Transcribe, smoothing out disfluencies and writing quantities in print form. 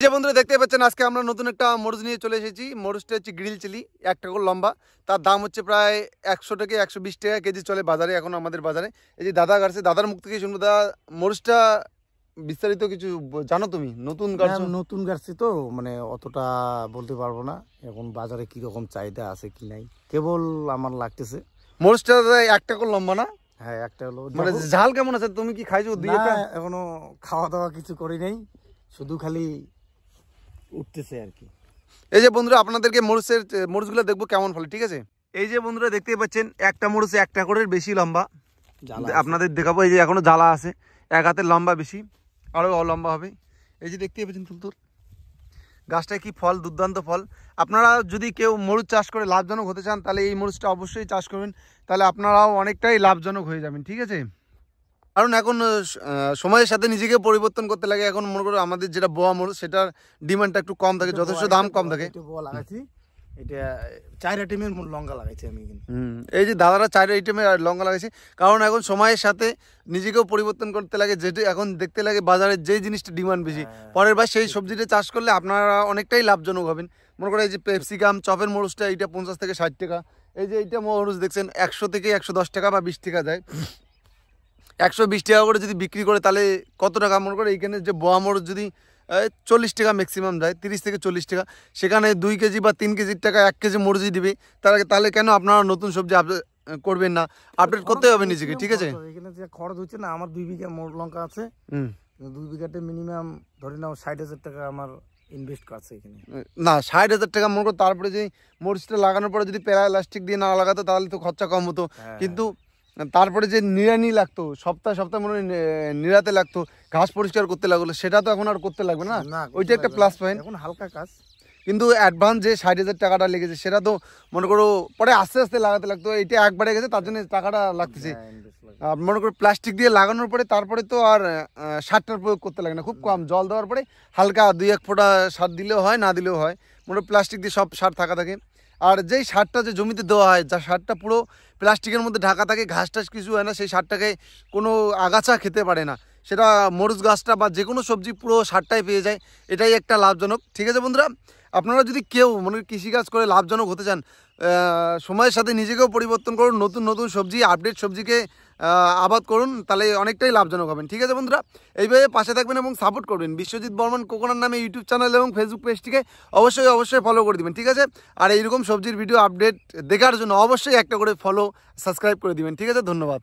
যে বন্ধুরা দেখতে পাচ্ছেন আজকে আমরা নতুন একটা মরিচ নিয়ে চলে এসেছি। মরিচটা হচ্ছে গ্রিল চিলি, 1 টাকা লম্বা। তার দাম হচ্ছে প্রায় 100 থেকে 120 টাকা কেজি চলে বাজারে, এখন আমাদের বাজারে। এই যে দাদা গাড়ছে, দাদার মুখ থেকে শুনবো। দাদা, মরিচটা বিস্তারিত কিছু জানো তুমি? নতুন গাড়ছো? নতুন গাড়ছি তো, মানে অতটা বলতে পারবো না এখন বাজারে কি রকম চাহিদা আছে কি নাই, কেবল আমার লাগতেছে। মরিচটা 1 টাকা লম্বা না? হ্যাঁ, একটা হলো। মানে ঝাল কেমন আছে? তুমি কি খাইছো? এখনো খাওয়া দাওয়া কিছু করি নাই, শুধু খালি উঠতেছে আর কি। এই যে বন্ধুরা আপনাদেরকে মরিচগুলো দেখবো কেমন ফলে, ঠিক আছে? এই যে বন্ধুরা দেখতেই পাচ্ছেন একটা মরিচ 1 টাকার বেশি লম্বা। আপনাদের দেখাবো। এই যে এখনো জ্বালা আছে, 1 হাতের লম্বা বেশি, আরো লম্বা হবে। এই যে দেখতেই পাচ্ছেন তুলতুল গাছটায় কি ফল, দুর্দান্ত ফল। আপনারা যদি কেউ মরিচ চাষ করে লাভজনক হতে চান তাহলে এই মরিচটা অবশ্যই চাষ করবেন, তাহলে আপনারাও অনেকটাই লাভজনক হয়ে যাবেন, ঠিক আছে? কারণ এখন সময়ের সাথে নিজেকে পরিবর্তন করতে লাগে। এখন মনে করো আমাদের যেটা বোয়া মরিচ, সেটার ডিমান্ডটা একটু কম থাকে, যথেষ্ট দাম কম থাকে। এটা 4 আইটেমের লঙ্কা লাগাইছি আমি কিন্তু। এই যে দাদারা 4 আইটেমের লঙ্কা লাগাইছে, কারণ এখন সময়ের সাথে নিজেকেও পরিবর্তন করতে লাগে। যেটা এখন দেখতে লাগে বাজারে যে জিনিসটা ডিমান্ড বেশি, পরের বার সেই সবজিটা চাষ করলে আপনারা অনেকটাই লাভজনক হবেন। মনে করো এই যে ক্যাপসিকাম, চপের মরিচটা এইটা 50 থেকে 60 টাকা। এই যে এইটা মরিচ দেখছেন 100 থেকে 110 টাকা বা 20 টাকা যায়। 120 টাকা করে যদি বিক্রি করে তাহলে কত টাকা? মনে করে এইখানে যে বোয়া মরিচ যদি 40 টাকা ম্যাক্সিমাম যায়, 30 থেকে 40 টাকা, সেখানে 2 কেজি বা 3 কেজির টাকা 1 কেজি মরিচই দিবে। তাহলে কেন আপনারা নতুন সবজি করবেন না? আপডেট করতে হবে নিজেকে, ঠিক আছে? এখানে যে খরচ হচ্ছে না, আমার 2 বিঘা লঙ্কা আছে, 2 বিঘাতে মিনিমাম ধরে নাও 60,000 টাকা আমার ইনভেস্ট করছে এখানে। না, 60,000 টাকা মনে করো। তারপরে যে মরিচটা লাগানোর পরে যদি প্লাস্টিক দিয়ে না লাগাতো তাহলে তো খরচা কম হতো। কিন্তু তারপরে যে নিড়ানি লাগতো, সপ্তাহে সপ্তাহে মনে হয় নিড়াতে লাগতো, ঘাস পরিষ্কার করতে লাগলো, সেটা তো এখন আর করতে লাগবে না। ওইটা একটা প্লাস পয়েন্ট। এখন হালকা কাজ, কিন্তু অ্যাডভান্স যে 60,000 টাকাটা লেগেছে সেটা তো মনে করো পরে আস্তে আস্তে লাগাতে লাগতো। এটা একবারে গেছে, তার জন্য টাকাটা লাগতেছে। মনে করো প্লাস্টিক দিয়ে লাগানোর পরে তারপরে তো আর সারটার প্রয়োগ করতে লাগে না, খুব কম জল দেওয়ার পরে হালকা 2-1 ফোঁটা সার দিলেও হয়, না দিলেও হয়। মনে প্লাস্টিক দিয়ে সব সার থাকা থাকে। আর যেই সারটা যে জমিতে দেওয়া হয়, যা সারটা পুরো প্লাস্টিকের মধ্যে ঢাকা থাকে, ঘাস টাস কিছু হয় না, সেই সারটাকে কোনো আগাছা খেতে পারে না। সেটা মরিচ গাছটা বা যে কোনো সবজি পুরো সারটাই পেয়ে যায়। এটাই একটা লাভজনক, ঠিক আছে বন্ধুরা? আপনারা যদি কেউ মনে কৃষিকাজ করে লাভজনক হতে চান, সময়ের সাথে নিজেকেও পরিবর্তন করুন, নতুন নতুন সবজি, আপডেট সবজিকে আবাদ করুন, তাহলে অনেকটাই লাভজনক হবেন, ঠিক আছে বন্ধুরা? এইভাবে পাশে থাকবেন এবং সাপোর্ট করবেন। বিশ্বজিৎ বর্মন কোকোনার নামে ইউটিউব চ্যানেল এবং ফেসবুক পেজটিকে অবশ্যই ফলো করে দিবেন, ঠিক আছে? আর এইরকম সবজির ভিডিও আপডেট দেখার জন্য অবশ্যই একটা করে ফলো, সাবস্ক্রাইব করে দিবেন, ঠিক আছে? ধন্যবাদ।